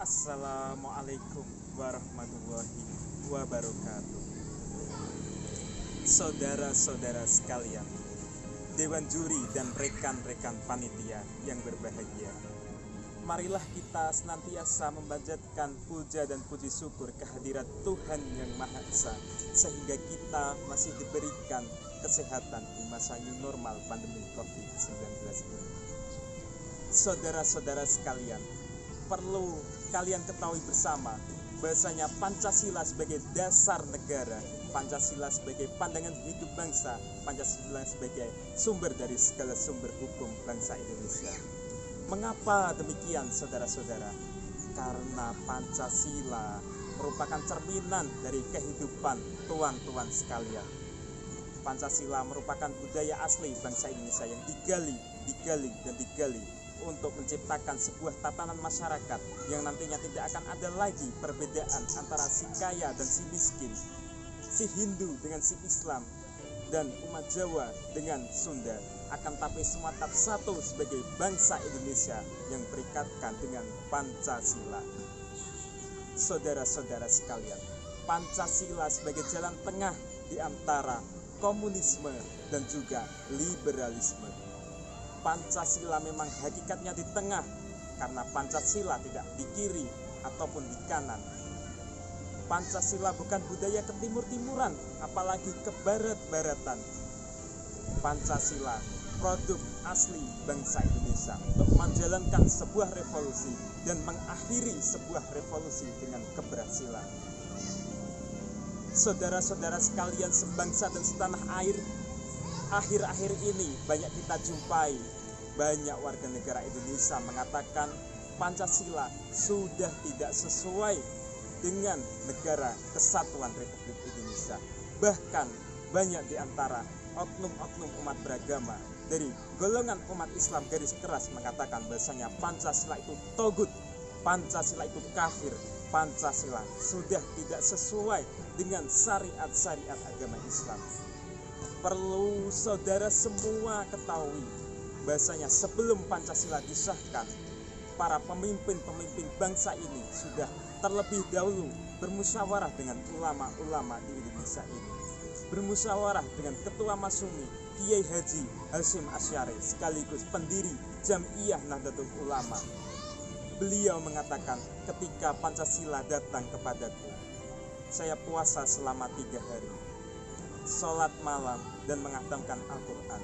Assalamualaikum warahmatullahi wabarakatuh. Saudara-saudara sekalian, Dewan Juri dan rekan-rekan panitia yang berbahagia, marilah kita senantiasa memanjatkan puja dan puji syukur kehadirat Tuhan yang Maha Esa, sehingga kita masih diberikan kesehatan di masa new normal pandemi COVID-19 ini. Saudara-saudara sekalian, perlu kalian ketahui bersama bahwasanya Pancasila sebagai dasar negara, Pancasila sebagai pandangan hidup bangsa, Pancasila sebagai sumber dari segala sumber hukum bangsa Indonesia. Mengapa demikian, saudara-saudara? Karena Pancasila merupakan cerminan dari kehidupan tuan-tuan sekalian. Pancasila merupakan budaya asli bangsa Indonesia yang digali untuk menciptakan sebuah tatanan masyarakat yang nantinya tidak akan ada lagi perbedaan antara si kaya dan si miskin, si Hindu dengan si Islam, dan umat Jawa dengan Sunda, akan tapi semua tetap satu sebagai bangsa Indonesia yang berikatkan dengan Pancasila. Saudara-saudara sekalian, Pancasila sebagai jalan tengah di antara komunisme dan juga liberalisme. Pancasila memang hakikatnya di tengah, karena Pancasila tidak di kiri ataupun di kanan. Pancasila bukan budaya ke timur-timuran, apalagi ke barat-baratan. Pancasila produk asli bangsa Indonesia untuk menjalankan sebuah revolusi dan mengakhiri sebuah revolusi dengan keberhasilan. Saudara-saudara sekalian sebangsa dan setanah air, akhir-akhir ini banyak kita jumpai banyak warga negara Indonesia mengatakan Pancasila sudah tidak sesuai dengan negara kesatuan Republik Indonesia. Bahkan banyak di antara oknum-oknum umat beragama dari golongan umat Islam garis keras mengatakan bahasanya Pancasila itu togut, Pancasila itu kafir, Pancasila sudah tidak sesuai dengan syariat-syariat agama Islam. Perlu saudara semua ketahui bahasanya sebelum Pancasila disahkan, para pemimpin-pemimpin bangsa ini sudah terlebih dahulu bermusyawarah dengan ulama-ulama di Indonesia ini. Bermusyawarah dengan Ketua Masyumi Kiai Haji Hasyim Asy'ari sekaligus pendiri Jam'iyah Nahdlatul Ulama. Beliau mengatakan, ketika Pancasila datang kepadaku, saya puasa selama 3 hari, sholat malam dan menghatamkan Al-Quran.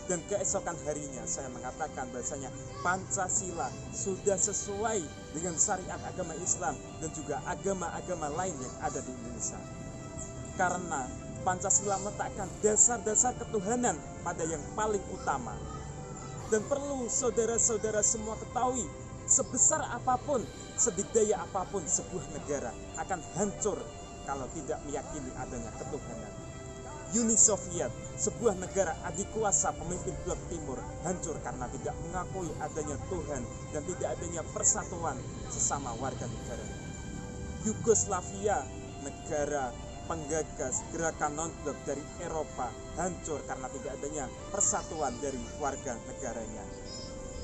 Dan keesokan harinya saya mengatakan bahasanya Pancasila sudah sesuai dengan syariat agama Islam dan juga agama-agama lain yang ada di Indonesia. Karena Pancasila meletakkan dasar-dasar ketuhanan pada yang paling utama. Dan perlu saudara-saudara semua ketahui, sebesar apapun, sedikdaya apapun sebuah negara akan hancur kalau tidak meyakini adanya ketuhanan. Uni Soviet, sebuah negara adikuasa pemimpin blok timur, hancur karena tidak mengakui adanya Tuhan dan tidak adanya persatuan sesama warga negara. Yugoslavia, negara penggagas gerakan non-blok dari Eropa, hancur karena tidak adanya persatuan dari warga negaranya.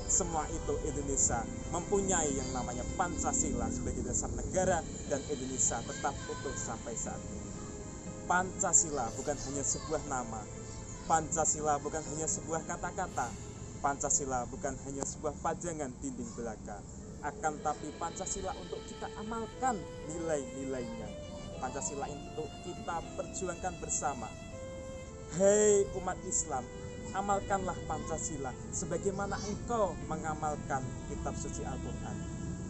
Semua itu Indonesia mempunyai yang namanya Pancasila sebagai dasar negara, dan Indonesia tetap utuh sampai saat ini. Pancasila bukan hanya sebuah nama, Pancasila bukan hanya sebuah kata-kata, Pancasila bukan hanya sebuah pajangan dinding belaka, akan tapi Pancasila untuk kita amalkan nilai-nilainya. Pancasila untuk kita perjuangkan bersama. Hei umat Islam, amalkanlah Pancasila sebagaimana engkau mengamalkan kitab suci Al-Quran.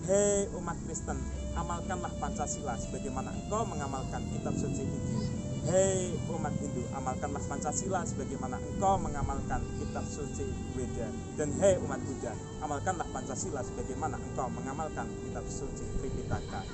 Hei umat Kristen, amalkanlah Pancasila sebagaimana engkau mengamalkan kitab suci Injil. Hei umat Hindu, amalkanlah Pancasila sebagaimana engkau mengamalkan kitab suci Weda. Dan hei umat Buddha, amalkanlah Pancasila sebagaimana engkau mengamalkan kitab suci Tripitaka.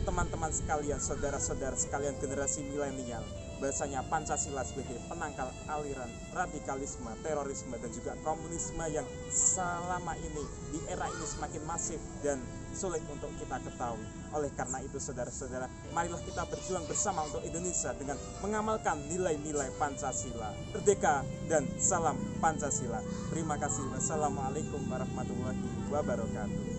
Teman-teman sekalian, saudara-saudara sekalian generasi milenial, bahasanya Pancasila sebagai penangkal aliran radikalisme, terorisme, dan juga komunisme yang selama ini di era ini semakin masif dan sulit untuk kita ketahui. Oleh karena itu, saudara-saudara, marilah kita berjuang bersama untuk Indonesia dengan mengamalkan nilai-nilai Pancasila. Merdeka dan salam Pancasila. Terima kasih. Wassalamualaikum warahmatullahi wabarakatuh.